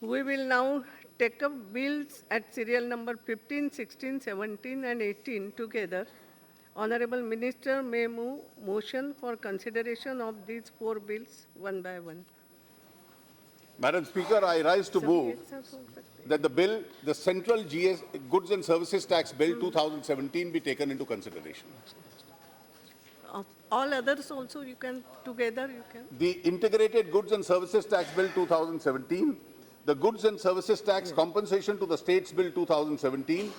We will now take up bills at serial number 15, 16, 17, and 18 together. Honorable Minister may move motion for consideration of these 4 bills one by one. Madam Speaker, I rise to सभी move एक साथ हो सकते हैं। that the Central Goods and Services Tax Bill 2017 be taken into consideration. All others also you can, together you can. The Integrated Goods and Services Tax Bill 2017, the Goods and Services Tax Compensation to the States Bill 2017,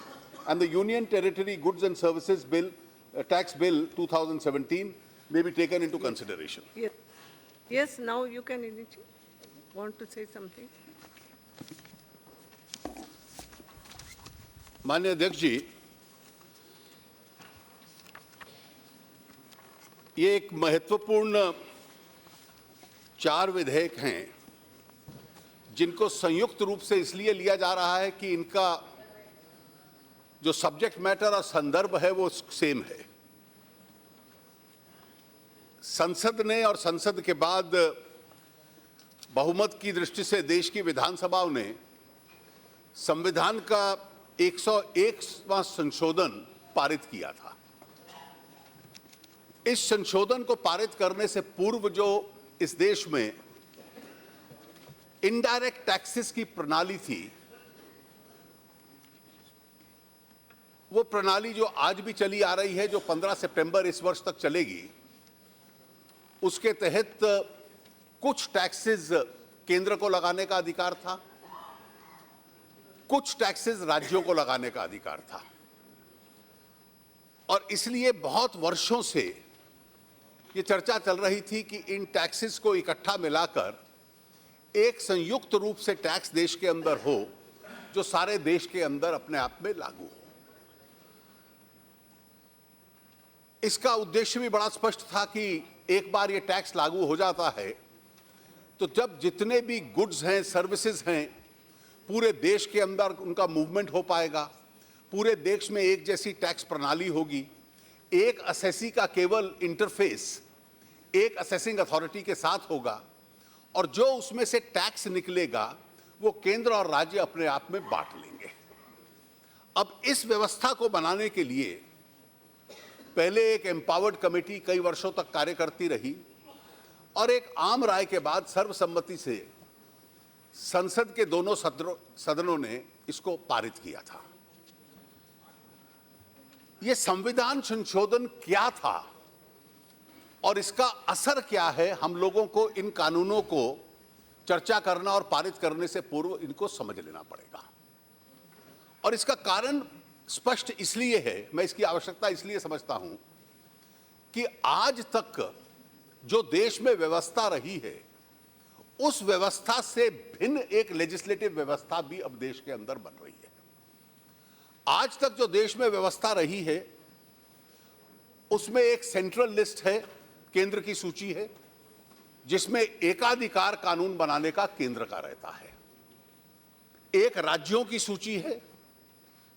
and the Union Territory Goods and Services Bill, Tax Bill 2017 may be taken into consideration. Yes, yes, now you can initiate. Want to say something? माननीय अध्यक्ष जी, ये एक महत्वपूर्ण 4 विधेयक हैं जिनको संयुक्त रूप से इसलिए लिया जा रहा है कि इनका जो सब्जेक्ट मैटर और संदर्भ है वो सेम है। संसद ने और संसद के बाद बहुमत की दृष्टि से देश की विधानसभाओं ने संविधान का 101वां संशोधन पारित किया था। इस संशोधन को पारित करने से पूर्व जो इस देश में इनडायरेक्ट टैक्सेस की प्रणाली थी, वो प्रणाली जो आज भी चली आ रही है, जो 15 सितंबर इस वर्ष तक चलेगी, उसके तहत कुछ टैक्सेस केंद्र को लगाने का अधिकार था, कुछ टैक्सेस राज्यों को लगाने का अधिकार था। और इसलिए बहुत वर्षों से ये चर्चा चल रही थी कि इन टैक्सेस को इकट्ठा मिलाकर एक संयुक्त रूप से टैक्स देश के अंदर हो जो सारे देश के अंदर अपने आप में लागू हो। इसका उद्देश्य भी बड़ा स्पष्ट था कि एक बार ये टैक्स लागू हो जाता है तो जब जितने भी गुड्स हैं, सर्विसेज हैं, पूरे देश के अंदर उनका मूवमेंट हो पाएगा, पूरे देश में एक जैसी टैक्स प्रणाली होगी, एक असेसी का केवल इंटरफेस एक असेसिंग अथॉरिटी के साथ होगा और जो उसमें से टैक्स निकलेगा वो केंद्र और राज्य अपने आप में बांट लेंगे। अब इस व्यवस्था को बनाने के लिए पहले एक एम्पावर्ड कमेटी कई वर्षों तक कार्य करती रही और एक आम राय के बाद सर्वसम्मति से संसद के दोनों सदनों ने इसको पारित किया था। यह संविधान संशोधन क्या था और इसका असर क्या है, हम लोगों को इन कानूनों को चर्चा करना और पारित करने से पूर्व इनको समझ लेना पड़ेगा। और इसका कारण स्पष्ट इसलिए है, मैं इसकी आवश्यकता इसलिए समझता हूं कि आज तक जो देश में व्यवस्था रही है उस व्यवस्था से भिन्न एक लेजिस्लेटिव व्यवस्था भी अब देश के अंदर बन रही है। आज तक जो देश में व्यवस्था रही है उसमें एक सेंट्रल लिस्ट है, केंद्र की सूची है, जिसमें एकाधिकार कानून बनाने का केंद्र का रहता है। एक राज्यों की सूची है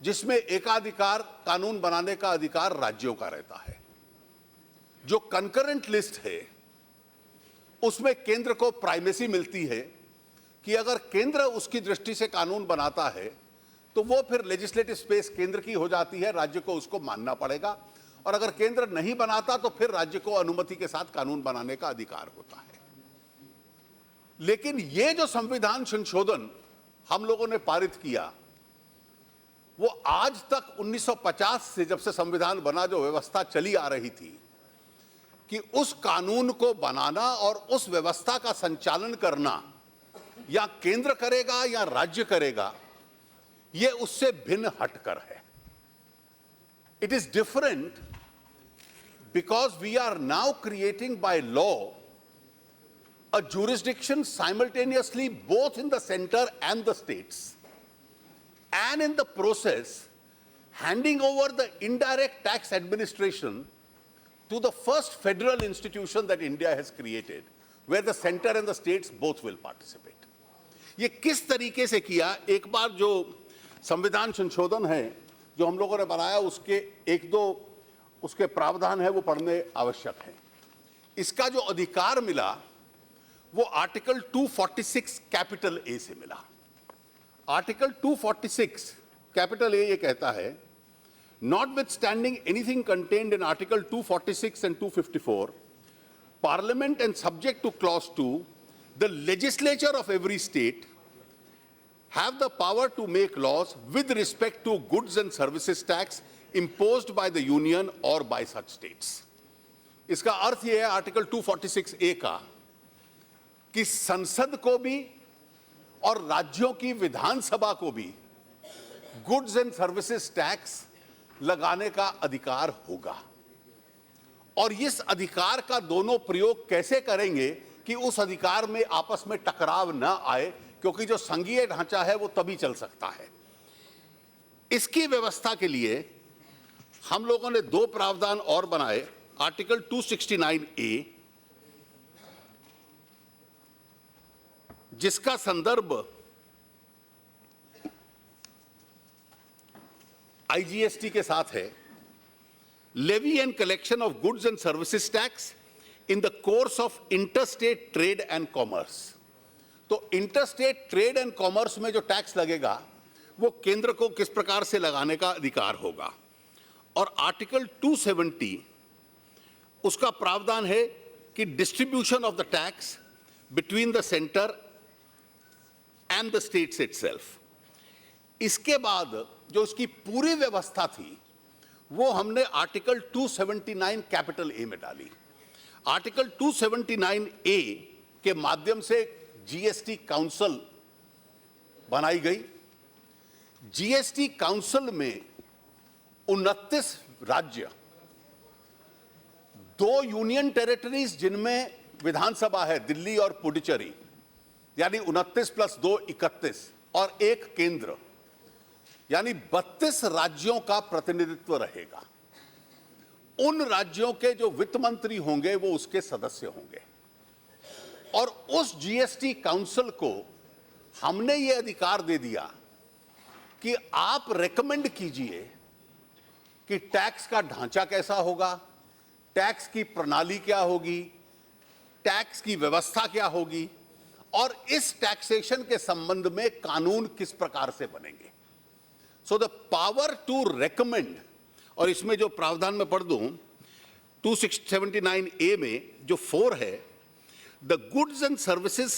जिसमें एकाधिकार कानून बनाने का अधिकार राज्यों का रहता है। जो कंकरेंट लिस्ट है उसमें केंद्र को प्राइमेसी मिलती है कि अगर केंद्र उसकी दृष्टि से कानून बनाता है तो वो फिर लेजिस्लेटिव स्पेस केंद्र की हो जाती है, राज्य को उसको मानना पड़ेगा, और अगर केंद्र नहीं बनाता तो फिर राज्य को अनुमति के साथ कानून बनाने का अधिकार होता है। लेकिन ये जो संविधान संशोधन हम लोगों ने पारित किया वो आज तक 1950 से जब से संविधान बना जो व्यवस्था चली आ रही थी कि उस कानून को बनाना और उस व्यवस्था का संचालन करना या केंद्र करेगा या राज्य करेगा, ये उससे भिन्न हटकर है। It is different because we are now creating by law a jurisdiction simultaneously both in the center and the states, and in the process handing over the indirect tax administration to the first federal institution that India has created, where the center and the states both will participate. ये किस तरीके से किया, एक बार जो संविधान संशोधन है जो हम लोगों ने बनाया उसके एक दो उसके प्रावधान है वो पढ़ने आवश्यक है। इसका जो अधिकार मिला वो आर्टिकल 246 कैपिटल ए से मिला। आर्टिकल 246 कैपिटल ए ये कहता है, notwithstanding anything contained in article 246 and 254, parliament and subject to clause 2, the legislature of every state have the power to make laws with respect to goods and services tax imposed by the union or by such states. इसका अर्थ यह है article 246 ए का कि संसद को भी और राज्यों की विधानसभा को भी गुड्स एंड सर्विसेज टैक्स लगाने का अधिकार होगा। और इस अधिकार का दोनों प्रयोग कैसे करेंगे कि उस अधिकार में आपस में टकराव न आए, क्योंकि जो संघीय ढांचा है वो तभी चल सकता है। इसकी व्यवस्था के लिए हम लोगों ने दो प्रावधान और बनाए। आर्टिकल 269 ए, जिसका संदर्भ आईजीएसटी के साथ है, levy and collection of goods and services tax in the course of interstate trade and commerce. तो इंटरस्टेट ट्रेड एंड कॉमर्स में जो टैक्स लगेगा वो केंद्र को किस प्रकार से लगाने का अधिकार होगा। और आर्टिकल 270 उसका प्रावधान है कि distribution of the tax between the centre and the states itself. इसके बाद जो उसकी पूरी व्यवस्था थी वो हमने आर्टिकल 279 कैपिटल ए में डाली। आर्टिकल 279 ए के माध्यम से जीएसटी काउंसिल बनाई गई। जीएसटी काउंसिल में 29 राज्य, 2 यूनियन टेरिटरीज जिनमें विधानसभा है, दिल्ली और पुडुचेरी, यानी 29 + 2 31, और एक केंद्र, यानी 32 राज्यों का प्रतिनिधित्व रहेगा। उन राज्यों के जो वित्त मंत्री होंगे वो उसके सदस्य होंगे। और उस जीएसटी काउंसिल को हमने ये अधिकार दे दिया कि आप रेकमेंड कीजिए कि टैक्स का ढांचा कैसा होगा, टैक्स की प्रणाली क्या होगी, टैक्स की व्यवस्था क्या होगी, और इस टैक्सेशन के संबंध में कानून किस प्रकार से बनेंगे। So the power to recommend, और इसमें जो प्रावधान में पढ़ दूं 279 ए में जो 4 है, the goods and services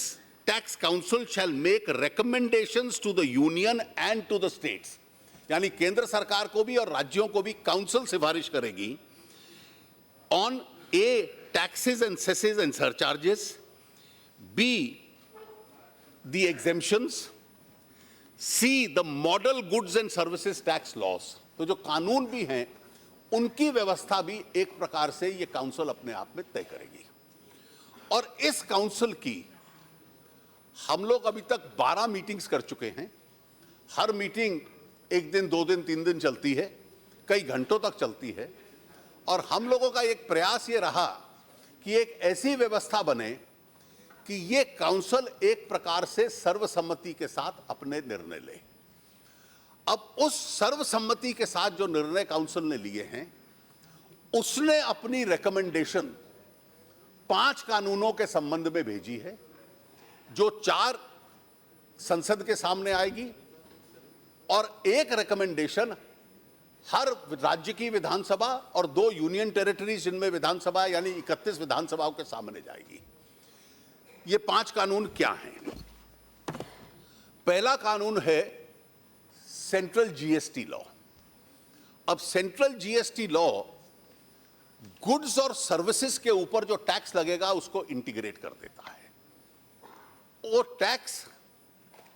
tax council shall make recommendations to the union and to the states, यानी केंद्र सरकार को भी और राज्यों को भी काउंसिल सिफारिश करेगी on A taxes and cesses and surcharges, B the exemptions, C the model goods and services tax laws. तो जो कानून भी हैं उनकी व्यवस्था भी एक प्रकार से ये काउंसिल अपने आप में तय करेगी। और इस काउंसिल की हम लोग अभी तक 12 मीटिंग्स कर चुके हैं। हर मीटिंग 1 दिन, 2 दिन, 3 दिन चलती है, कई घंटों तक चलती है। और हम लोगों का एक प्रयास ये रहा कि एक ऐसी व्यवस्था बने कि ये काउंसिल एक प्रकार से सर्वसम्मति के साथ अपने निर्णय ले। अब उस सर्वसम्मति के साथ जो निर्णय काउंसिल ने लिए हैं, उसने अपनी रिकमेंडेशन 5 कानूनों के संबंध में भेजी है, जो 4 संसद के सामने आएगी और एक रिकमेंडेशन हर राज्य की विधानसभा और 2 यूनियन टेरिटरीज जिनमें विधानसभा यानी 31 विधानसभाओं के सामने जाएगी। ये 5 कानून क्या हैं? पहला कानून है सेंट्रल जीएसटी लॉ। अब सेंट्रल जीएसटी लॉ गुड्स और सर्विसेज के ऊपर जो टैक्स लगेगा उसको इंटीग्रेट कर देता है। वो टैक्स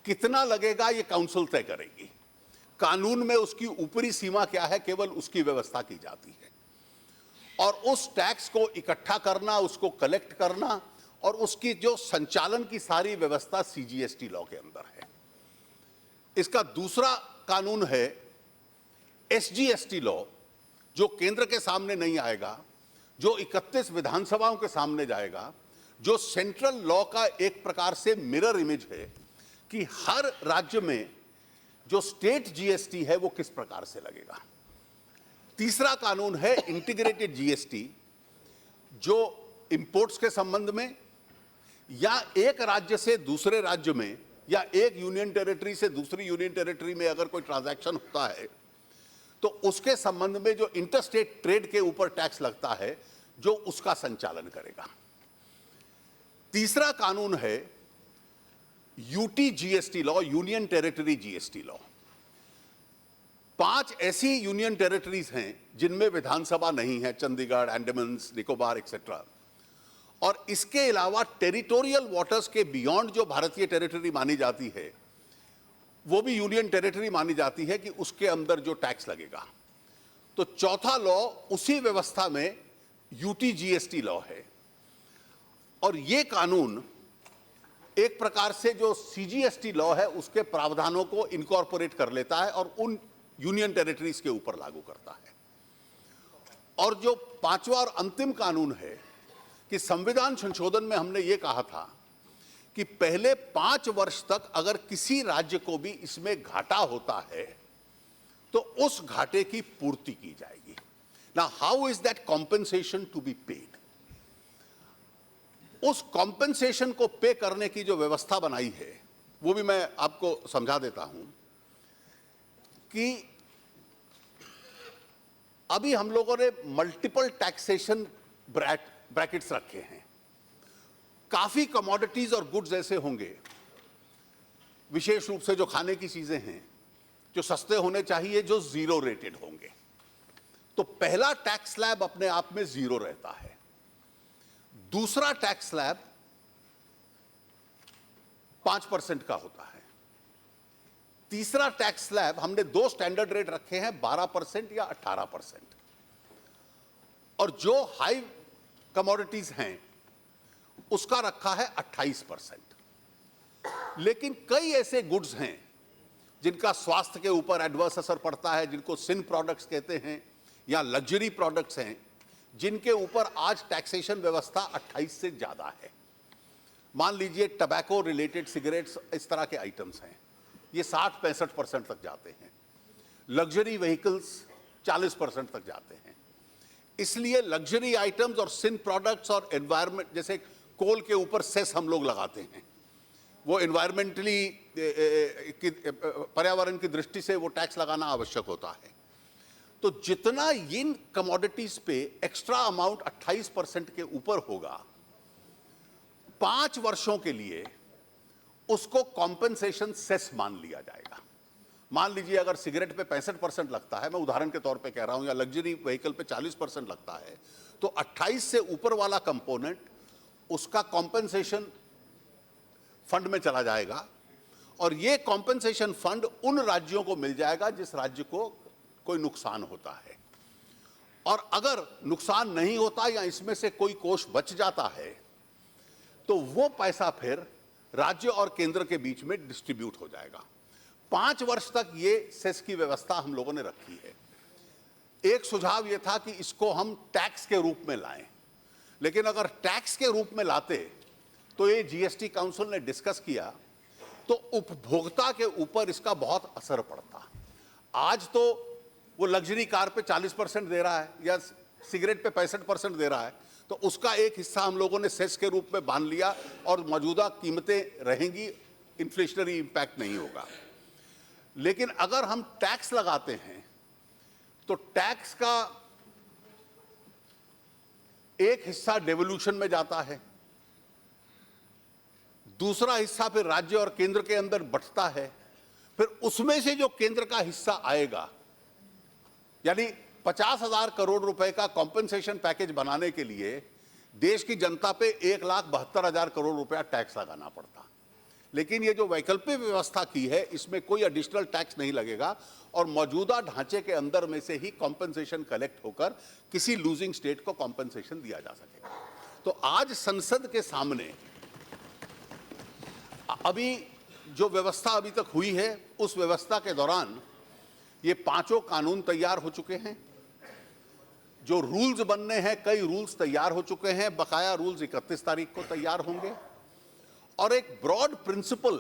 कितना लगेगा ये काउंसिल तय करेगी। कानून में उसकी ऊपरी सीमा क्या है, केवल उसकी व्यवस्था की जाती है। और उस टैक्स को इकट्ठा करना, उसको कलेक्ट करना और उसकी जो संचालन की सारी व्यवस्था सीजीएसटी लॉ के अंदर है। इसका दूसरा कानून है एसजीएसटी लॉ, जो केंद्र के सामने नहीं आएगा, जो 31 विधानसभाओं के सामने जाएगा, जो सेंट्रल लॉ का एक प्रकार से मिरर इमेज है कि हर राज्य में जो स्टेट जीएसटी है वो किस प्रकार से लगेगा। तीसरा कानून है इंटीग्रेटेड जीएसटी, जो इंपोर्ट्स के संबंध में या एक राज्य से दूसरे राज्य में या एक यूनियन टेरिटरी से दूसरी यूनियन टेरिटरी में अगर कोई ट्रांजैक्शन होता है तो उसके संबंध में जो इंटरस्टेट ट्रेड के ऊपर टैक्स लगता है जो उसका संचालन करेगा। तीसरा कानून है UT GST law, union territory GST law. 5 ऐसी यूनियन टेरिटरीज हैं जिनमें विधानसभा नहीं है, चंडीगढ़, अंडमान निकोबार एक्सेट्रा। और इसके अलावा टेरिटोरियल वाटर्स के बियॉन्ड जो भारतीय टेरिटरी मानी जाती है वो भी यूनियन टेरिटरी मानी जाती है कि उसके अंदर जो टैक्स लगेगा। तो चौथा लॉ उसी व्यवस्था में यूटी जीएसटी लॉ है। और ये कानून एक प्रकार से जो सीजीएसटी लॉ है उसके प्रावधानों को इनकॉर्पोरेट कर लेता है और उन यूनियन टेरिटरीज के ऊपर लागू करता है। और जो पांचवा और अंतिम कानून है कि संविधान संशोधन में हमने ये कहा था कि पहले 5 वर्ष तक अगर किसी राज्य को भी इसमें घाटा होता है तो उस घाटे की पूर्ति की जाएगी। Now how is that compensation to be paid? उस कॉम्पेंसेशन को पे करने की जो व्यवस्था बनाई है वो भी मैं आपको समझा देता हूं कि अभी हम लोगों ने मल्टीपल टैक्सेशन ब्रैकेट्स रखे हैं। काफी कमोडिटीज और गुड्स ऐसे होंगे, विशेष रूप से जो खाने की चीजें हैं, जो सस्ते होने चाहिए, जो जीरो रेटेड होंगे। तो पहला टैक्स स्लैब अपने आप में जीरो रहता है। दूसरा टैक्स स्लैब 5% का होता है। तीसरा टैक्स स्लैब हमने 2 स्टैंडर्ड रेट रखे हैं, 12% या 18%। और जो हाई कमोडिटीज हैं उसका रखा है 28%। लेकिन कई ऐसे गुड्स हैं जिनका स्वास्थ्य के ऊपर एडवर्स असर पड़ता है, जिनको सिन प्रोडक्ट्स कहते हैं, या लग्जरी प्रोडक्ट्स हैं, जिनके ऊपर आज टैक्सेशन व्यवस्था 28 से ज्यादा है। मान लीजिए टबैको रिलेटेड सिगरेट्स, इस तरह के आइटम्स हैं, ये 60-65% तक जाते हैं। लग्जरी व्हीकल्स 40% तक जाते हैं। इसलिए लग्जरी आइटम्स और सिन प्रोडक्ट्स और एनवायरमेंट, जैसे कोल के ऊपर सेस हम लोग लगाते हैं, वो एनवायरमेंटली पर्यावरण की दृष्टि से वो टैक्स लगाना आवश्यक होता है। तो जितना इन कमोडिटीज पे एक्स्ट्रा अमाउंट 28% के ऊपर होगा, 5 वर्षों के लिए उसको कॉम्पेंसेशन सेस मान लिया जाएगा। मान लीजिए अगर सिगरेट पे 65% लगता है, मैं उदाहरण के तौर पे कह रहा हूं, या लग्जरी व्हीकल पे 40% लगता है, तो 28 से ऊपर वाला कंपोनेंट उसका कॉम्पेंसेशन फंड में चला जाएगा। और ये कॉम्पेंसेशन फंड उन राज्यों को मिल जाएगा जिस राज्य को कोई नुकसान होता है। और अगर नुकसान नहीं होता या इसमें से कोई कोष बच जाता है तो वो पैसा फिर राज्य और केंद्र के बीच में डिस्ट्रीब्यूट हो जाएगा। 5 वर्ष तक ये सेस की व्यवस्था हम लोगों ने रखी है। एक सुझाव ये था कि इसको हम टैक्स के रूप में लाएं, लेकिन अगर टैक्स के रूप में लाते तो ये जीएसटी काउंसिल ने डिस्कस किया तो उपभोक्ता के ऊपर इसका बहुत असर पड़ता। आज तो वो लग्जरी कार पे 40% दे रहा है या सिगरेट पे 65% दे रहा है, तो उसका एक हिस्सा हम लोगों ने सेस के रूप में बांध लिया और मौजूदा कीमतें रहेंगी, इन्फ्लेशनरी इंपैक्ट नहीं होगा। लेकिन अगर हम टैक्स लगाते हैं तो टैक्स का एक हिस्सा डेवोल्यूशन में जाता है, दूसरा हिस्सा फिर राज्य और केंद्र के अंदर बंटता है, फिर उसमें से जो केंद्र का हिस्सा आएगा, यानी 50,000 करोड़ रुपए का कॉम्पेंसेशन पैकेज बनाने के लिए देश की जनता पे 1,72,000 करोड़ रुपया टैक्स लगाना पड़ता। लेकिन ये जो वैकल्पिक व्यवस्था की है इसमें कोई एडिशनल टैक्स नहीं लगेगा और मौजूदा ढांचे के अंदर में से ही कॉम्पेंसेशन कलेक्ट होकर किसी लूजिंग स्टेट को कॉम्पेंसेशन दिया जा सकेगा। तो आज संसद के सामने अभी जो व्यवस्था अभी तक हुई है उस व्यवस्था के दौरान ये 5 कानून तैयार हो चुके हैं। जो रूल्स बनने हैं, कई रूल्स तैयार हो चुके हैं, बकाया रूल्स 31 तारीख को तैयार होंगे। और एक ब्रॉड प्रिंसिपल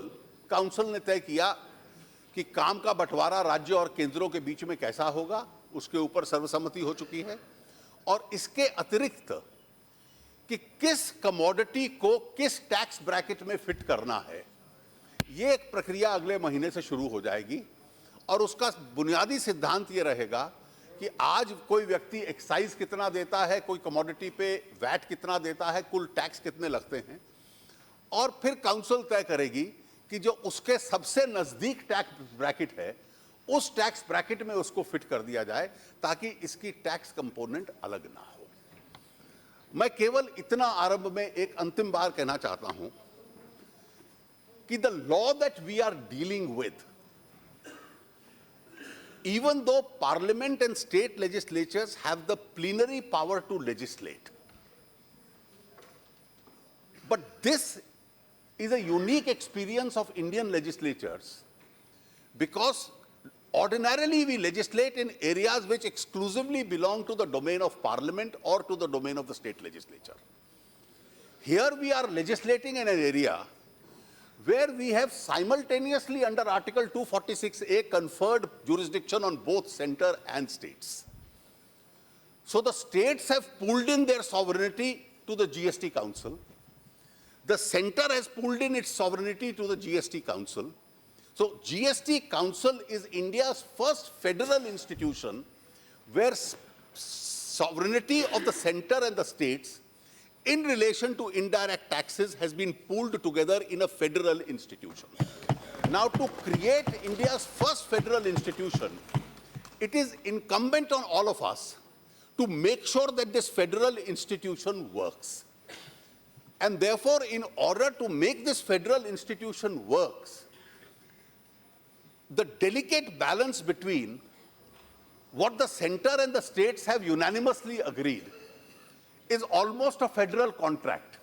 काउंसिल ने तय किया कि काम का बंटवारा राज्य और केंद्रों के बीच में कैसा होगा, उसके ऊपर सर्वसम्मति हो चुकी है। और इसके अतिरिक्त कि किस कमोडिटी को किस टैक्स ब्रैकेट में फिट करना है, ये एक प्रक्रिया अगले महीने से शुरू हो जाएगी और उसका बुनियादी सिद्धांत ये रहेगा कि आज कोई व्यक्ति एक्साइज कितना देता है, कोई कमोडिटी पे वैट कितना देता है, कुल टैक्स कितने लगते हैं, और फिर काउंसिल तय करेगी कि जो उसके सबसे नजदीक टैक्स ब्रैकेट है उस टैक्स ब्रैकेट में उसको फिट कर दिया जाए ताकि इसकी टैक्स कंपोनेंट अलग ना हो। मैं केवल इतना आरंभ में एक अंतिम बार कहना चाहता हूं कि the law that we are dealing with, even though parliament and state legislatures have the plenary power to legislate, but this is a unique experience of Indian legislatures because ordinarily we legislate in areas which exclusively belong to the domain of parliament or to the domain of the state legislature. Here we are legislating in an area where we have simultaneously under Article 246A conferred jurisdiction on both center and states. So the states have pulled in their sovereignty to the GST Council. The center has pulled in its sovereignty to the GST Council. So GST Council is India's first federal institution where sovereignty of the center and the states in relation to indirect taxes has been pooled together in a federal institution. Now, to create India's first federal institution, it is incumbent on all of us to make sure that this federal institution works. And therefore, in order to make this federal institution works, the delicate balance between what the center and the states have unanimously agreed is almost a federal contract.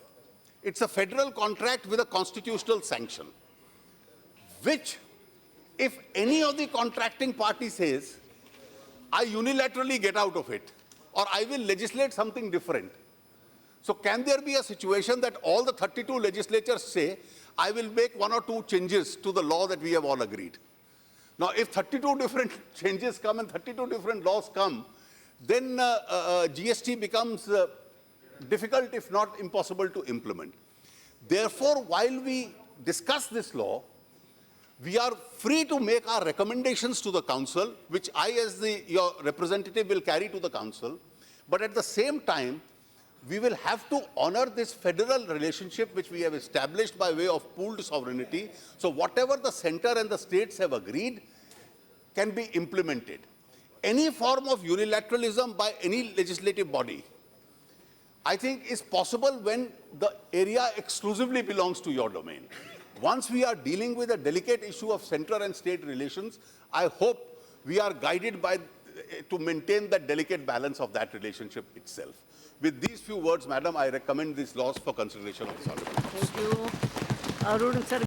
It's a federal contract with a constitutional sanction, which, if any of the contracting party says, I unilaterally get out of it, or I will legislate something different. So can there be a situation that all the 32 legislatures say, I will make 1 or 2 changes to the law that we have all agreed? Now, if 32 different changes come and 32 different laws come, then GST becomes difficult, if not impossible, to implement. Therefore, while we discuss this law, we are free to make our recommendations to the Council, which I, as your representative, will carry to the Council. But at the same time, we will have to honor this federal relationship which we have established by way of pooled sovereignty. So whatever the center and the states have agreed can be implemented. Any form of unilateralism by any legislative body, I think, is possible when the area exclusively belongs to your domain. Once we are dealing with a delicate issue of center and state relations, I hope we are guided by to maintain that delicate balance of that relationship itself. With these few words, Madam, I recommend these laws for consideration of this Honorable. Thank you. Arun sir.